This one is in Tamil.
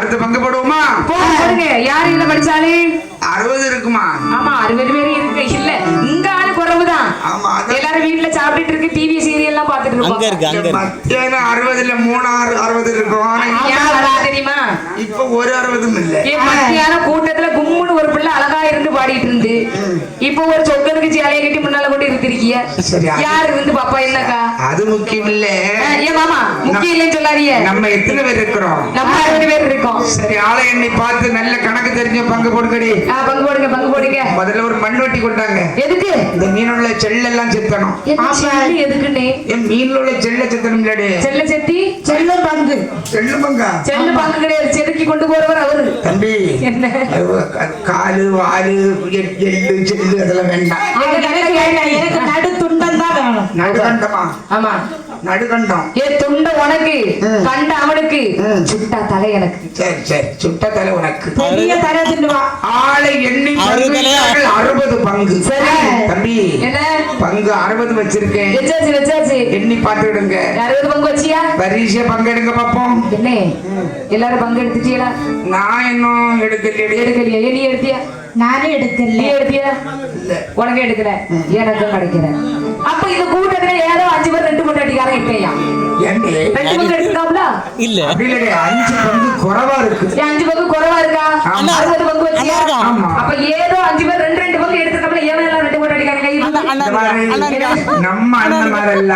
அடுத்து பங்கு போடுவோமா? போடுங்க. யாரு இதுல படிச்சாலு 60 இருக்குமா? ஆமா 60 பேர் இருக்கு. இல்ல இங்க ஆளு குறைவுதான். ஆமா எல்லாரும் வீட்டுல சாப்பிட்டுட்டு இருக்கு, டிவி சீரியல் எல்லாம் பாத்துட்டு இருப்பாங்க. மத்தியானம் 60 3 60 இருக்கும். தெரியுமா? இப்ப ஒரு 60 இல்ல. மத்தியானம் கூட்டத்துல கும்முன்னு ஒரு பிள்ளை அழகா இருந்து பாடிட்டு இருந்து, இப்ப ஒரு சொக்கனுக்கு சேலையை கட்டி முன்னால கொண்டு இருந்திருக்கிய. யாரு இருந்து பாப்பா? என்னக்கா அது முக்கியம் இல்ல. ஏன் மாமா முக்கியம் இல்லைன்னு சொல்லாதீங்க. நம்ம எத்தனை பேர் இருக்கிறோம்? நம்ம 60 பேர் இருக்கோம். சரி, ஆளை எண்ணி பார்த்து நல்ல கணக்கு தெரிஞ்ச பங்கு போடுங்கடி. பங்கு போடுங்க, பங்கு போடுங்க. முதல்ல ஒரு மண்வெட்டி கொண்டாங்க. எதுக்கு? இந்த மீனுள்ள செல்லெல்லாம் செத்தணும். எதுக்குன்னே? மீன்ல உள்ள செல்ல செத்தணும். இல்லடே செல்ல செத்தி செல்ல பங்கு. செல்லு பங்கா? செல்லு பங்கு கிடையாது, செதுக்கி கொண்டு போறவர் அவரு. தம்பி என்ன காலு வாலு எள்ளு செல்லு அதெல்லாம் வேண்டாம். எனக்கு நடு துண்டம் தான் வேணும். நடுகண்டமா? ஆமா நடுகண்டம். துண்ட உனக்கு, கண்ட அவனுக்கு, சுட்டா தலை எனக்கு. சரி சரி, சுட்டா தலை உனக்கு. பெரிய தலை தின்னுவா. ஆளை எண்ணி 60 பங்கு. சரி தம்பி, என்ன பங்கு 60 வச்சிருக்கேன். வச்சாச்சு வச்சாச்சு, எண்ணி பாத்துடுங்க. 60 பங்கு வச்சியா? பரிசே பங்கு எடுங்க பாப்போம். என்ன எல்லாரும் பங்கு எடுத்துட்டீங்களா? நான் இன்னும் எடுக்கலையா? நீ எடுத்தியா? நானே எடுக்கல. நீ எடுத்தியா? இல்ல, உனக்கு எடுக்கல, எனக்கும் கிடைக்கல. அப்ப இந்த கூட்டத்துல ஏதோ 5 பேர் 2 பொண்டாட்டிக்காரன் இருக்கையா? 2 பங்கு எடுத்துட்டாப்ல? இல்ல அப்படி இல்ல, 5 பங்கு குறைவா இருக்கு. 5 பங்கு குறைவா இருக்கா? 60 பங்கு வச்சியா? அப்ப ஏதோ 5 பேர் 2 பங்கு எடுத்துட்டாப்ல. ஏன் எல்லாம் 2 பொண்டாட்டிக்காரன் கை? நம்ம அண்ணன் மாதிரி